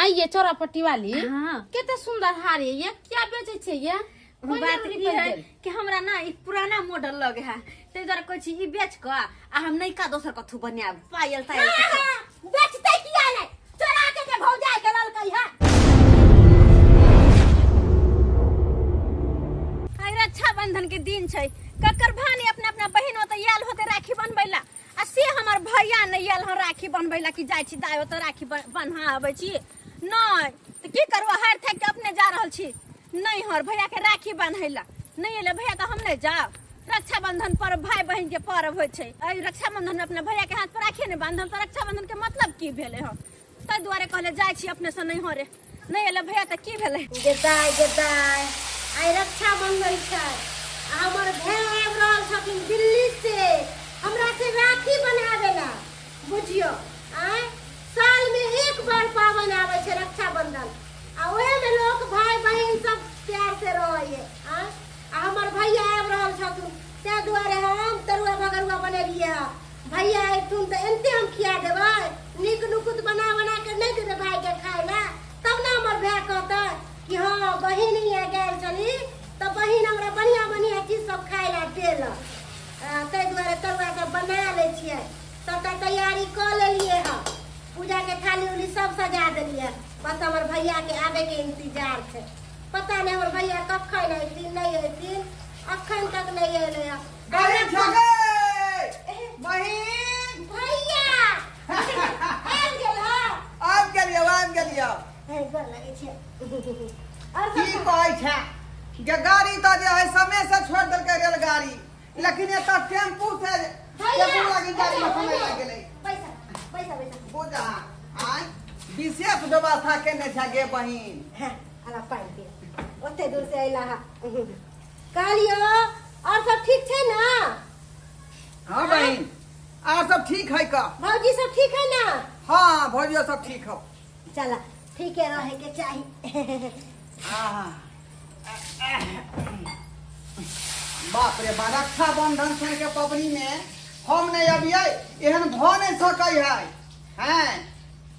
आइए चौरापट्टी वाली। हाँ। कितना सुंदर हार है ये, क्या बेचे छे ये? बात ये है कि हमरा ना एक पुराना मॉडल लगे है ते जरा कोई चीज बेच के आ हम नहीं का दोसर कथु बनाब पायल तायल बेचते किया ले चोरा के भौजाई के लल कई है। आई रक्षाबंधन के दिन छै ककर भानी अपना अपना बहिन होते याल होते राखी बनबैला आ से हमर भैया नहीं याल हम राखी बनबैला कि जाय छी दायो तो राखी बन्हा आबै छी नहीं तो की करबो हार थाक के अपने जा रहल छी नहीं हर भैया के राखी बांधैला नहीं एले भैया तो हम नहीं जाओ। रक्षाबंधन पर भाई बहन के पर्व होय छै रक्षाबंधन में अपने भैया के हाथ पर राखी नहीं बांधल तो रक्षाबंधन के मतलब की भेले हो ताहि दुआरे कहले जाय छी अपने से नहीं हो रे नहीं एले भैया तो की भेले गेदाय आई रक्षाबंधन छै हमर भाई आबि रहल छथिन दिल्ली से हमरा से राखी बनावेला बुझियो आय साल में एक बार पावन आवे छै रक्षाबंधन आ ओहे में लोग भाई बहन सब प्यार से रहए आ हमर भैया आबि रहल छथुन ते दुआरे हम तरुआ भगरुआ बनेलिए भैया एथुन त एनते हम खिया देबै नीक नुकुत बना बना के नहीं देबै भाई के खाय ला तब ना हमर भाई कहता कि हां बहिन ये गेल छली त बहिन हमरा बढ़िया बढ़िया चीज सब खाय ला देल ते दुआरे तरुआ सब बना ले छियै सबटा तैयारी क लेलिए ह पूजा के थाली उली सब सजा देलिए बस हमर भैया के आवे के इंतजार छै पता नहीं हमर भैया कब खाइल अइथिन नहीं अइथिन अखन तक नहीं अइले है अरे छगे बहिन भैया आब गेलियो हे गोर लगे छै और की सब कहै छै जे गाड़ी त जे है समय से छोड़ देल के रेलगाड़ी लेकिन एत टेम्पू से टेम्पू लगी गाड़ी में समय लग गेलै पैसा बुझा आय विशेष व्यवस्था केने छै गे बहिन हां आला पाइ दे ओते दूर से अइला हा कहलियो और सब ठीक छै ना हां बहिन और सब ठीक है का भौजी सब ठीक है ना हां भौजिया सब ठीक हो चला ठीक है रहे के चाहिए बाप रे बा रक्षाबंधन सन के पबनी में हम नहीं अबियै एहन भ नहीं सकै है हैं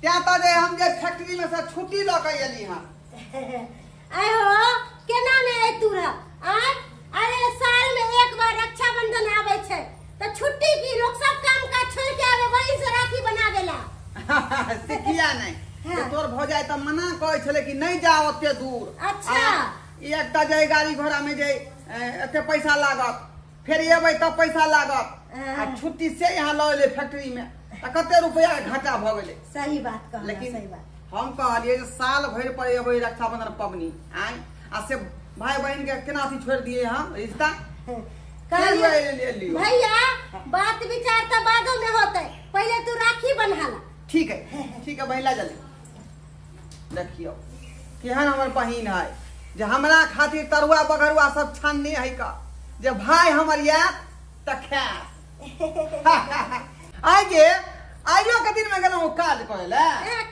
त्या त जे हम जे फैक्ट्री में से छुट्टी ल के एली हां आय हो केना ने एतुरा आय अरे साल में एक बार रक्षाबंधन आवे छै त छुट्टी की लोग सब काम काज छोड़ के आवे वही से राखी बनावेला से किया नहीं हाँ। तोर भौजाई त मना कहै छले कि नहीं जा ओते दूर अच्छा एकटा जे गाड़ी घोड़ा में जे एते पैसा लागत फिर एबै तब पैसा लागत आ छुट्टी से यहाँ ल ले फैक्ट्री में त कते रुपया घाटा भ गेलै सही बात कहला लेकिन सही बात हम कहलिए जे साल भर पर एबै रक्षाबंधन पबनी आय आ से भाई बहन के केना थी छोड़ दिए हम रिश्ता कहलिए भैया बात विचार त बादो में होतै पहले तू राखी बन्हाला ठीक है बहिला जल्दी देखियो केहन हमर बहिन है जे हमरा खातिर तरुआ बगरुआ सब छानने है का जे भाई हमर या त खा आगे आइयो के दिन में गेलौ काज करे ले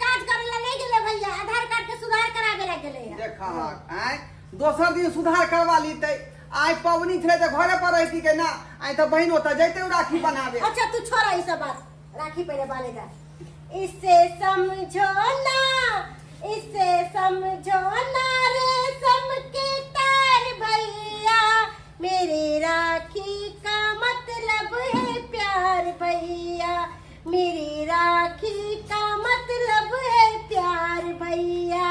काज करे ला नहीं गेले भैया आधार कार्ड के सुधार करावे ला गेले देखा आय दोसर दिन सुधार करवा ली तै आइ पवनी छले त घरे पर रहती के ना आइ त बहिन ओता जैते राखी बनावे अच्छा तू छोड़ा ई सब बात राखी पहले बांधेगा इससे समझो ना रेशम के तार भैया मेरे राखी का मतलब है प्यार भैया मेरी राखी का मतलब है प्यार भैया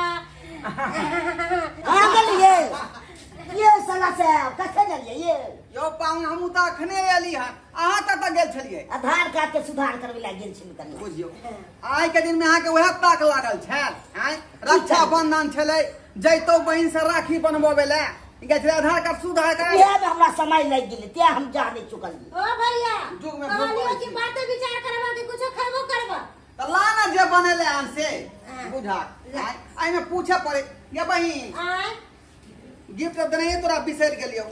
आ गलिए ये साला से कथे गलिए ये यो पाउन हम त अखने एली हां अहाँ तक गेल छलिए आधार कार्ड के सुधार करवे ला गेल छी कनी बुझियो आइ के दिन में अहाँ के वह ताक लागल छै आइ रक्षाबंधन छले जैतो बहिन से राखी बनबोबे ले गेल छले आधार कार्ड सुधार कर ये हमरा समय लग गेल ते हम जा नहीं चुकल ओ भैया जुग में कहलियो कि बात विचार करबा के कुछ खाबो करबा त लाना जे बनेले हम से बुझा आइ में पूछे पड़े ये बहिन आय गिफ्ट देने तोरा बिसर गेलियो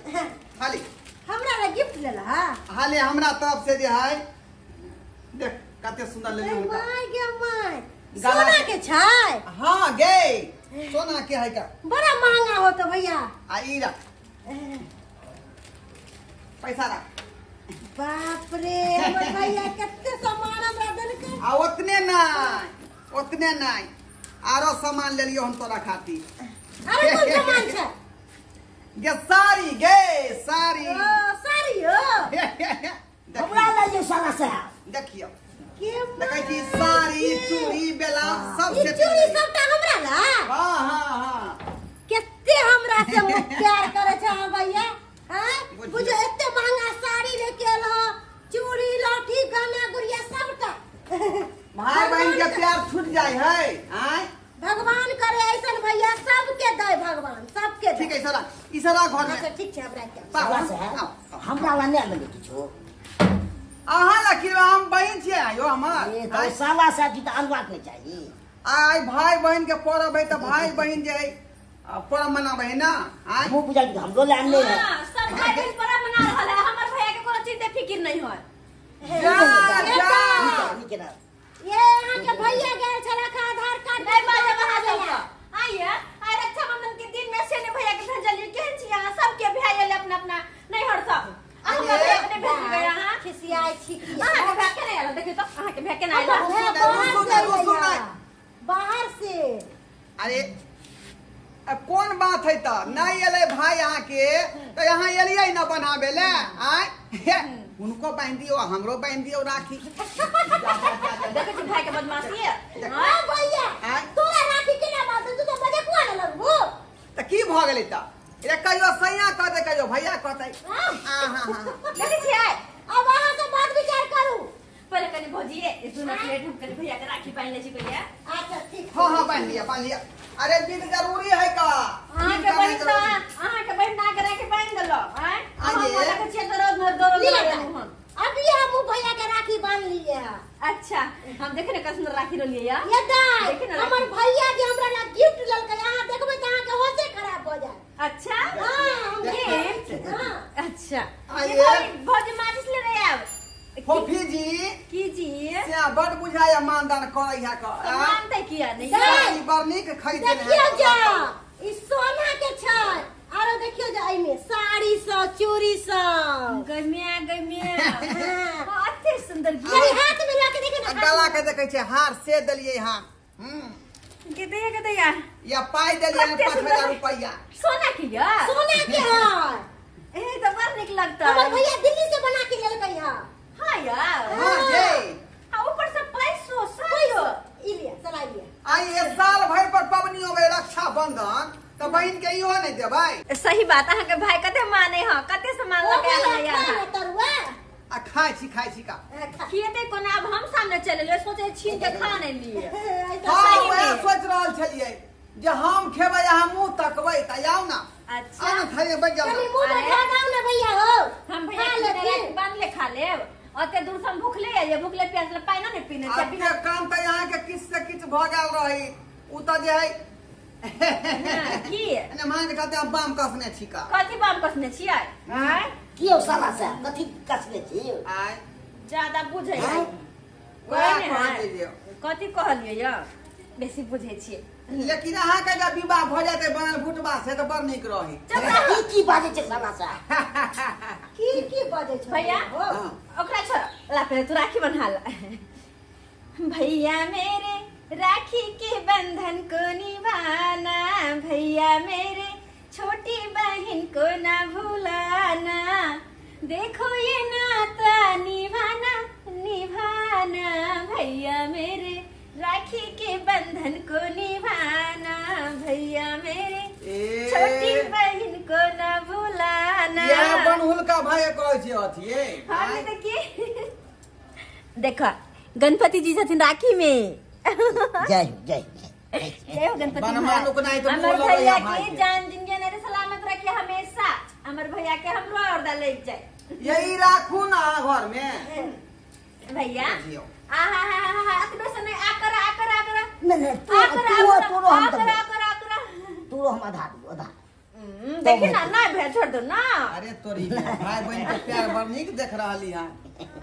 खाली हमरा ला गिफ्ट लेला हाले हमरा तरफ से जे है देख कते सुंदर लेलियो माय गे माय सोना के छै हां गे सोना के है का बड़ा महंगा हो तो भैया आ ई रा पैसा रा बाप रे हमर भैया कते सामान हमरा देलकै आ ओतने नहीं आरो सामान ले लियो हम तोरा खातिर। अरे कोन सामान छै? गे साड़ी गे साड़ी। ओ साड़ी हो। हमरा लगे साला साहब देखियो के देखै छी साड़ी चूड़ी बेला सब ई से चूड़ी सबटा हमरा ला। हां हां हां केते हमरा से मुख प्यार करे छ भैया। हैं बुझियो। बुझो एते महंगा साड़ी लेके एलो, चूड़ी लहठी गहना गुड़िया सबटा। भाई बहन के प्यार छूट जाय है आय। भगवान करे ऐसन भैया सबके दे भगवान सबके दे। ठीक है सरा इसरा घर अच्छा में ठीक छै हमरा के। साला साहब हमरा लगे लगे किछो अहाँ ला कि हम बहन छियै यो हमर। ए तो साला साहब जी तो अनबाक नहीं चाहिए। आय भाई बहन के पर्व है तो भाई बहन जे है पर्व मनाबे है ना आय। मुंह बुझा के हमरो ले आनले है हाँ, सब भाई बहन पर्व मना रहल है। हमर भैया के कोनो चीज के फिकिर नहीं है। जा जा ये यहाँ के भैया गेल छला का आधार कार्ड नहीं बाजे कहा जाइए। आइए आइ रक्षाबंधन के दिन में से ने भैया के भेजलिए केहन छी अहाँ सबके भाई ले अपना अपना नहीं हर सब अहाँ के भैया के भेज गया हां खिसियाई छी अहाँ के भैया के नहीं आला देखियो तो अहाँ के भैया के नहीं आला बाहर से। अरे अब कौन बात है तो नहीं एले भाई यहाँ के तो यहाँ एलिए ना बनाबे ले आय। उनको बांध दियो हमरो बांध दियो राखी। देखो छी भाई के बदमाशी है। हां भैया आय। तोरा राखी केना बात तू तो बजे कुआ न लगबो। तो की भ गेलै त ए कहियो सैया कहते कहियो भैया कहते। हां हां हां देखो छी आइ अब वहां से बात विचार करू। पहले कनी भौजिए ए दोनों प्लेट हम कनी भैया के राखी पहन ले छी कहिया। अच्छा ठीक। हां हां बांध लिया। अरे बिन जरूरी है का अहाँ के बहिन तो अहाँ के बहिन ना के राखी पहन देलो हैं। अहाँ आइए। बोला के छिए तो रोज रोज हम अभी हम भैया के राखी बांध लिए है। अच्छा हम देखे ने कसम राखी रोलिए या ये दाई देखे ना हमर भैया जे हमरा ला गिफ्ट ललकै अहाँ देखबै त अहाँ के होशे खराब हो जाए। अच्छा हां हम गिफ्ट हां अच्छा आइए। ये भौजी माचिस ले रहे अब फोफी जी कीजिए से बड़ बुझाया मानदान करे है का मानते किया नहीं साड़ी बरनी के खरीद देखियो जा ई सोना के छै आरो देखियो जा एमे साड़ी स चूड़ी स गमिया हां अति सुंदर अरे गिफ्ट हाथ में लाके देखे ना गला के देखे छे हार से दलिए हां के दिया या पाई दलिए कते 5000 रुपया। सोना किया सोना के है ए तो बड़ निक लगता हमर है भैया दिल्ली से बना के लेलकै है। हां यार हां ये हां ऊपर से 500 ई लिया चला लिया। आई ये साल भर पर पबनी होवे रक्षाबंधन तो बहन के इहो नहीं देबै। सही बात अहाँ के भाई कते माने ह कते सामान लगे है यार तरुआ आ खाई छी का खिएते कोना अब हम सामने चले ले सोचे छीन के खा नहीं लिए हां सही वह में। सोच रहल छलिए जे हम खेबै अहाँ मुंह तकबै त आउ ना अच्छा आना खाइए बैठ जाओ कनी ना। मुंह में खा दाओ ना भैया हो। हम भैया खा के ले राखी बांध ले खा लेब ओते दूर से हम भूखले है ये भूखले प्यास ले पानी नहीं पीने से आपके काम त यहाँ के किछ से किछ भ गेल रही उ त जे है की एने मांग कहते हम बाम कसने छी का कथी बाम कसने छियै आय कियो साला साहब कथी कसले छी आय ज्यादा बुझै आय। है वह कोई कह नहीं दीजिए कथी कहलिए या बेसी बुझै छियै लेकिन अहाँ के जब विवाह भ जाते बनल फुटबा से तो बड़ निक रही। की बाजे छै साला साहब की बजे छ भैया हो। ओकरा छोड़ ला पहले तू राखी बन्हा ला भैया मेरे राखी के बंधन को निभाना भैया मेरे छोटी बहन को ना भूलाना देखो ये नाता निभाना भैया मेरे राखी के बंधन को निभाना भैया मेरे छोटी बहन को ना भूलाना ये बनहुल का भाई कहै छी अथिए हाँ देखिए देखो गणपति जी छथिन राखी में जय जय हो गणपति बनमानुक नहीं तो हमर बोल भैया भाई की जान जिंदगी ने सलामत रखिए हमेशा हमर भैया के हमरो और ले जाए यही राखू ना घर में भैया जियो। आहा अतबे से नहीं आकर नहीं तू हम आधा देखिए ना ना भैया छोड़ दो ना अरे तोरी भाई बहन के प्यार बड़ निक देख रहली हां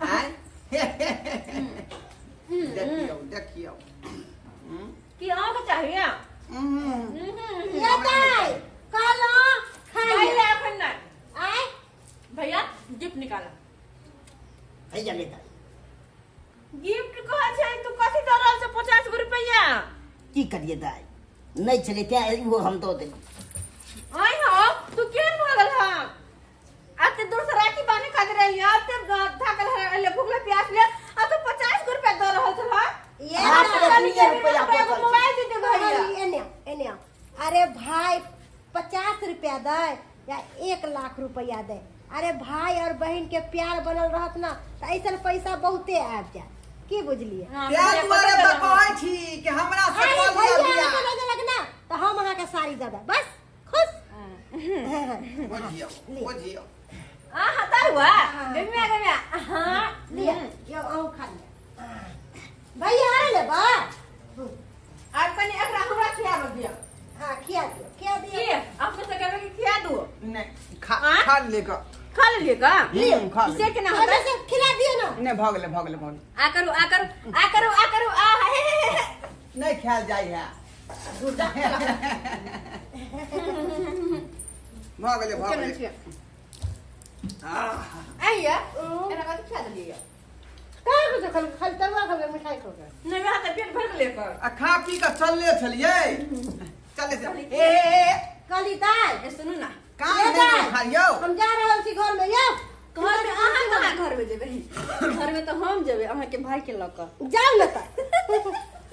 आय देखियो कि आंख चाहिए ये दाई कालो खाइए भैया अपन ना आय भैया गिफ्ट निकालो भैया लेता गिफ्ट कहा छै तू कथि दरल से 50 रुपया की करिए दाई नहीं चले त्या वो हम दो दिन आई हो तू केन भागल हा आते दूर से राखी बाने खातिर रही आते थाकल ले भूखले प्यास ले आ तो 50 रुपया दे रहल छ हा ये ये मोबाइल दे दे भैया एने अरे भाई 50 रुपया दे या 1 लाख रुपया दे अरे भाई और बहन के प्यार बनल रहत ना त ऐसन पैसा बहुते आब जा की बुझलिए क्या तुम्हारे बताई थी कि हमरा से अरे कॉल भैया कर दिया लगे लगना तो हम अहाँ के साड़ी दे बस खुश बुझियो आ हता हुआ गमिया हां लिया यो आऊ खा ले भैया आ ले बा आज कनी एकरा हमरा खिया दिया हां खिया के आपने तो कहबे कि खिया दो नहीं खा लेगा खा लिए का खा इसे के ना तो होता से खिला दियो ना नहीं भागले आ करो आ नहीं ख्याल जाई है भागले आइया एना का खिया दिया का कुछ खल तरुआ खा मिठाई खा के नहीं हाथ पेट भर के लेकर आ खा पी का चलले छलिए चले से ए काली दाल ए सुनो ना काम नहीं खाइयो हम जा रहल छी घर में यो घर में अहाँ कहाँ घर में जेबे घर में तो हम जेबे अहाँ के भाई के लक जाओ ना त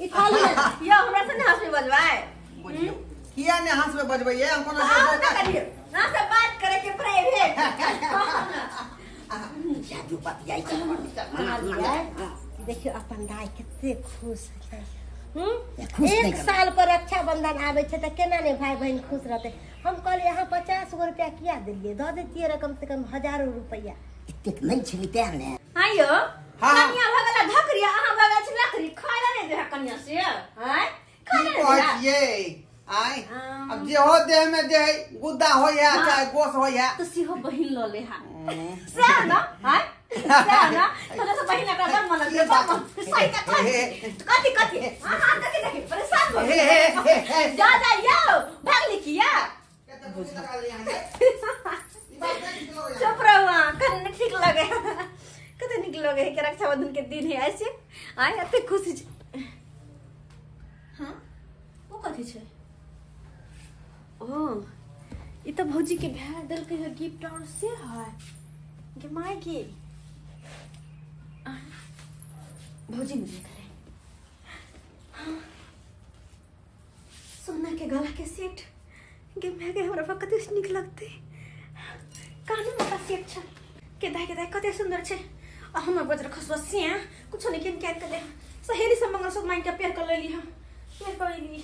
ई थाली में या हमरा से ना हंस बजवाए बुझियो किया ने हंस में बजबैए हम कोनो आओ ना करिए ना से बात करे के प्राइवेट जादू बात जाई चल देखियो अपन दाई कितने खुश है खुश नहीं एक साल पर रक्षाबंधन आवे छे त केना ने भाई बहन खुश रहते हम कहले यहाँ 50 गो रुपया किया दिलिए दे देतिए कम से कम हजारों रुपया इतने नहीं चली त्या ने आइयो हाँ। कन्या भगला धकरिया अहाँ भगल छी लकड़ी खाइला नहीं दे कन्या से हैं खाइला नहीं दे ये आई अब जे हो देह में जे गुद्दा हो या चाहे गोश हो या तो सिहो बहिन ल ले हा से ना हैं से ना तो जैसे बहिन का बन मन ले बन सही का कथी हां देखि परेशान हो जा यो भागली किया चुप रहो कन ठीक लगे कते निक लगे कि रक्षाबंधन के दिन है ऐसे आए अते खुशी हां वो कथी छे ओ ई तो भौजी के भाई दल के गिफ्ट और से है के माय की भौजी ने करे सोना के गला के सेट के मैं के हमरा कते निक लगते काने में का सेट छ के दाई कते सुंदर छे आ हमर बजर खसवा से कुछ नहीं किन के ले सहेली सब मंगल सब माइन के पेयर कर लेली हम पेयर कर लेली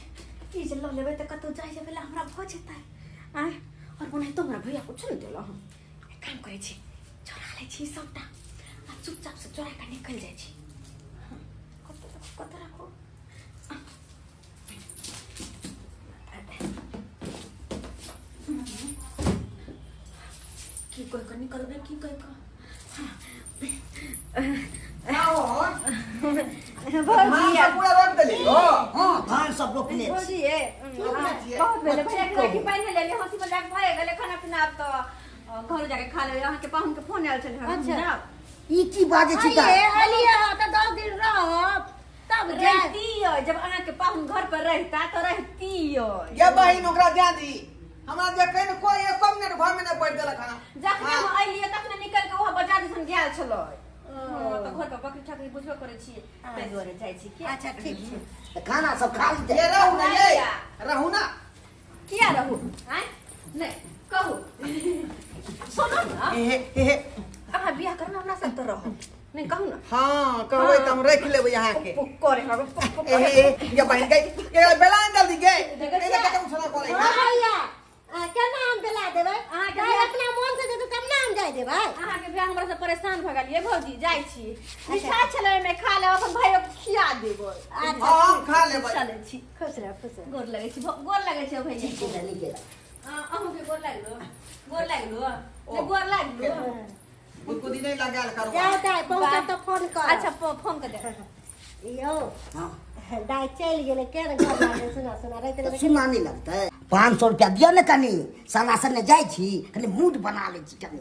की जे ल लेबे त कतो जाय जेबे हमरा भ जेतै आय और बनाई तो हमरा भैया कुछ नहीं देला हम एक काम करे छी चोरा ले छी सबटा आ चुपचाप से चोरा के निकल जाय छी कत राखो की कोई का निकल गए की कोई का भौजी पूरा रोक देली हो हां धान सब लोग ले भौजी है बहुत बेले भैया के राखी पहन ले ले हंसी मजाक भए गेले खाना पीना अब तो घर जाके खा ले यहां के पाहुन के फोन आयल छले अच्छा। ई की बाजे छी का अलिए त 10 दिन रहब तब जाए रहती है जब अहाँ के पाहुन घर पर रहता तो रहती है ये बहिन ओकरा दे दी हमरा जे कहीं कोई एक कम ने घर में न बैठ देला खाना जखने हम आइलिए तखने निकल के वह बाजार दिसन गेल छलो तो घर पर बकरी ठाकरी बुझबे करे छी ते दुआरे जाय छी के अच्छा ठीक छै खाना सब खा ली ये रहू ना ये रहू ना किया रहू हैं नहीं कहू सुनो ना हे अहाँ बियाह करना हमरा साथ तो रहो नहीं कहू ना हां कहबै त हम रख लेबै यहां के करे हम ये बहिन गई ये बेलान जल्दी गए नहीं तो कतौ सुना कोले हां भैया केना हम बेला देबै अहाँ के भाई अपना मन से जेतै तब ना हम जाय देबै अहाँ के बियाह हमरा से परेशान भ गेलिए भौजी जाय छी मिठा छले में खा ले अपन भाई के खिया देबो हम खा लेबै चले छी खुश रह गोर लगे छी भैया नहीं के अहूँ के गोर लागलो गोर लागलो कुछ नहीं लगाल करो जाओ ताई पहुंचे तो फोन कर अच्छा फोन कर दे यो हां दाई चल गेले केन घर लागे सुना रहते तो सुना नहीं लगता है 500 रुपया दियो न कनी सनासन ने जाय छी कनी मूड बना ले छी कनी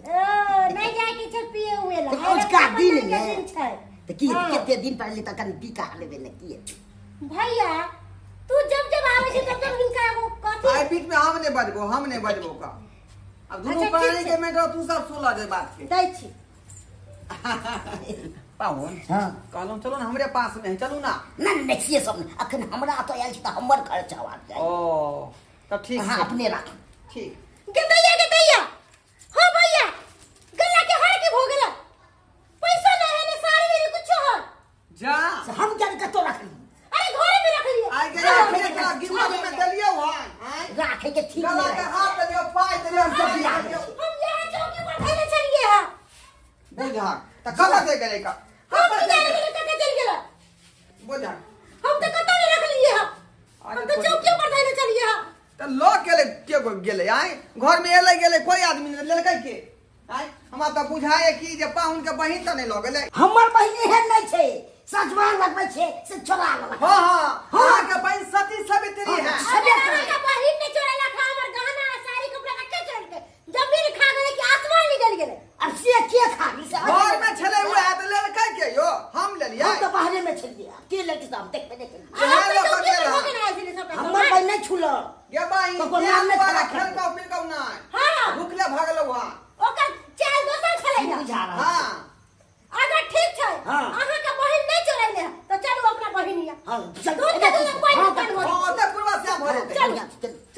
नहीं जाए के छै पिए हुए ला तो उसका दिन है छै तो की केते दिन पहले तक कनी टीका लेबे न की भैया तू जब आवे छै तब बीच में हम नहीं बजबो का। अब दोनों अच्छा, प्राणी ठीक के में तो तू सब सुला दे बात के। दै छी। पाहुन हाँ। कहलौं चलो ना हमरे पास में है, चलू ना। ना देखिए सब अखन हमरा तो आयल छी त हमर खर्चा आ जाए। ओ तब ठीक हाँ है। अपने राख। ठीक। गदैया हो भैया गला के हर के हो गेला पैसा नहीं है ने साड़ी में कुछ हो जा हम क्या कतो रख ली अरे घर में रख लियो आई गया फिर का गिफ्ट में दलियो हां राखे के ठीक गला के हाथ दलियो पाई दलियो सब दिया हम यहाँ चौकी पर खड़े चलिए हां बुझा त कब दे गले का हम तो जाने के कते चल गेला बुझा हम तो कते में रख लिए हम तो चौकी पर खड़े चलिए हां त लोग के गेले आई घर में एले गेले कोई आदमी ने लेलकै के आई हमरा त बुझाए कि जे पाहुन के बहिन त नहीं ल गेले। हमर बहिनी है नहीं छे सजवान लगबै छे से छोड़ा लगा। हां हां के बहिन सती सावित्री है। अरे का बहिन ने चोरेला खा हमर गहना साड़ी कपड़ा रखे चल के जमीन खा गए कि आसमान निकल गेले अब से के खा ली से घर में छले हुए है त लेलकै के यो हम ले लिया। हम तो बाहर में छल दिया के लेके साहब देख पे देख यहाँ लोग चौकी पर अकेला। हो गए ऐसे सब हमर बहिन नहीं छुलो ये बहिन तो कोई नाम नहीं वाला खड़ा खेल का फिर का ना हां भूखले भागल हुआ। ओकर चाल दोसर छलेगा बुझा रहा हां अगर ठीक छै हाँ। अहाँ के बहिन नहीं चोरैले तो चलू अपना बहिनिया हां दूध के दूध कोई नहीं हां ओते पूर्वा से भर देते। चल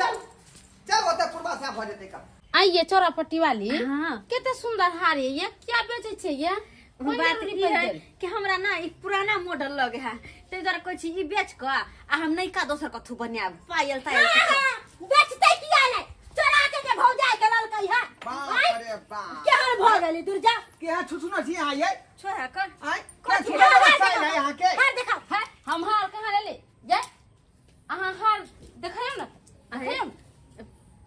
चल चल ओते पूर्वा से भर देते का। आइए चौरापट्टी वाली हाँ। कितने सुंदर हार है ये, क्या बेचे छे ये? कोई बात जरूरी ई है पड़ गेल। कि हमरा ना एक पुराना मॉडल लगे है ते जरा कोई चीज बेच क आ हम नहीं का दोसर कथु बनाब पायल तायल बेचते किया नहीं चोरा के भौजाई के ललकै है बाप रे बाप केहन भ गेली दूर जा के है छुछुना छी यहां ये छोरा कर आई कथी क्या छुछुना हार स्टाइल है यहां के। हार देखा है हम हार कहाँ ले ले जाए अहाँ हार देखायो ना देखायो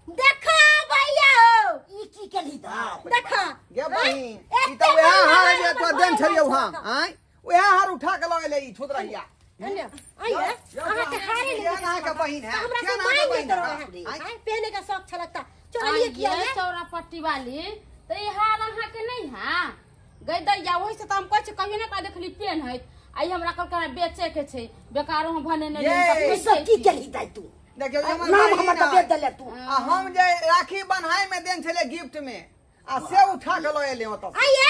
देखा भैया हो ई की के ली दा देखा गे बहिन ई त वह हार जे तो देन छलियो हां आई वह हार उठा के लगे ले ई छुद रहिया। आइए अहाँ के हारे ले यहाँ का बहिन है हमरा क्या से नाम का मांग बहिन लेते है? रहे आई? हैं पहने का शौक छलकता चोरिए किया आइए है चौरापट्टी वाली तो ये हार अहाँ के नहीं है गैदैया वही से तो हम कह कहियो ना का देखली पेन है आई हमरा कल बेचे के छै बेकारो हम भने नहीं ये ई सब की के ली दा तू देखियो हमर नाम बहिन हमर तो है। बेच देले तू आ हम जे राखी बन्हाई में देन छले गिफ्ट में आ से उठा के लए ले तो आइए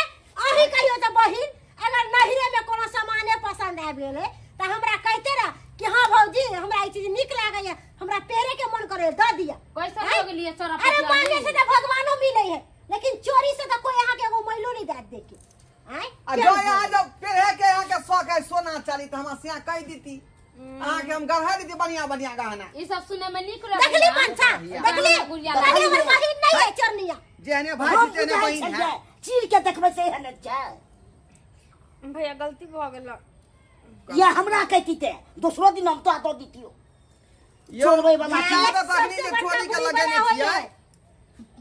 अही कहियो त बहिन अगर नहिरे में कोनो सामाने पसंद आबि गेले त हमरा कहते रह कि हां भौजी हमरा ई चीज निक लागे है हमरा पेरे के मन करे द दिया कैसे हैं? लोग लिए अरे चौरापट्टी मांगे से वाली तो भगवानो मिले है लेकिन चोरी से तो कोई यहाँ के एगो महिलो नहीं दाद दे के हैं आ जो यहाँ जब पेड़े के यहाँ के शौक है सोना चाली तो हम सिया कह देती अहाँ के हम गढ़ा देती बढ़िया बढ़िया गहना ये सब सुने में निक देखली पंचा देखली देखली हमर बहिन नहीं है चोरनिया जेहने भाई हम छी तेहने बुझाई बहिन छै है। चीर के देखबै से है न जाए भैया गलती भ गेल या हमरा कहती ते दूसरो दिन हम तो दो दीतियो चोरबै वाला ये चीज तो तखनी जे छोड़ी के लगेने छियै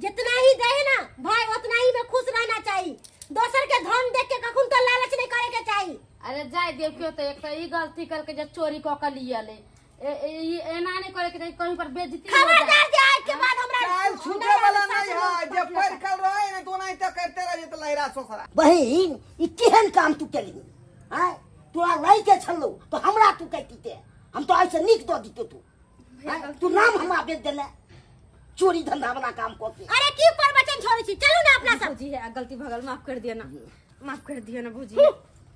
जितना ही दे ना भाई उतना ही में खुश रहना चाहिए दोसर के धन देख के कखुन तो लालच नहीं करे के चाहिए अरे जाय देव क्यों तो एक तो ई गलती करके जब चोरी क के लिए ले एना नहीं करे के चाहिए कहीं पर बेइज्जती हो खबरदार जाए जे आज के बाद हमरा काल छूटे वाला नहीं है जे पैर कल रहे न तो नहीं तो करते रहे तो लहरा सोसरा। बहिन ई केहन काम तू केली हैं तोरा लई के छलो तो हमरा तू कहती ते हम तो ऐसे निक दो दीते तू हैं? तू नाम हमरा बेच देले चोरी धंधा वाला काम को के अरे की पर बचन छोड़ी छी चलू ना अपना सब भौजी है गलती भ गेल माफ कर दिया ना माफ कर दिया ना भौजी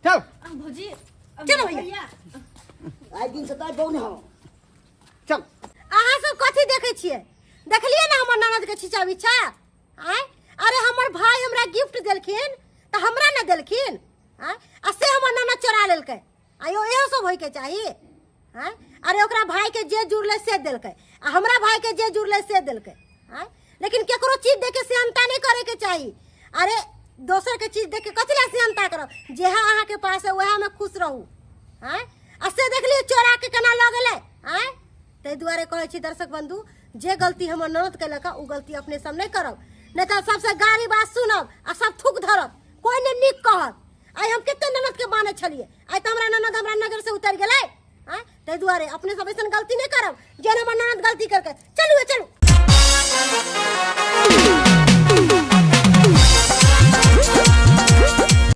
चल भौजी चलो भैया आई दिन से तो बहु हो चल अहाँ सब कथी देखे छियै देखलिए ना हमर ननद के छिचा बिछा आय अरे हमर भाई हमरा गिफ्ट देलखिन त हमरा ना देलखिन आय आ से हमर ननद चोरा लेलकै आयो एहो सब होय के चाहिए आय अरे ओकरा भाई के जे जुड़ले से देलकै आ हमरा भाई के जे जुड़ले से देलकै आय लेकिन केकरो चीज देख के सेहनता नहीं करे के चाहिए अरे दोसर के चीज देख के कथि ला सेहनता करब जेहा अहाँ के पास है वहा में खुश रहू आय आ से देखलिए चोरा के केना ल गेलै आय ताहि दुआरे कहै छी दर्शक बंधु जे गलती हमर ननद केलक उ गलती अपने सब नहीं करब नहीं तो सबसे गाली बात सुनब आ सब थूक धरब कोई ने निक कहत आई हम कितने ननद के बाने छलिए आई तो हमरा ननद हमरा नजर से उतर गेलै ताहि दुआरे अपने सब ऐसन गलती नहीं करब जे हमर ननद गलती करके चलू चलू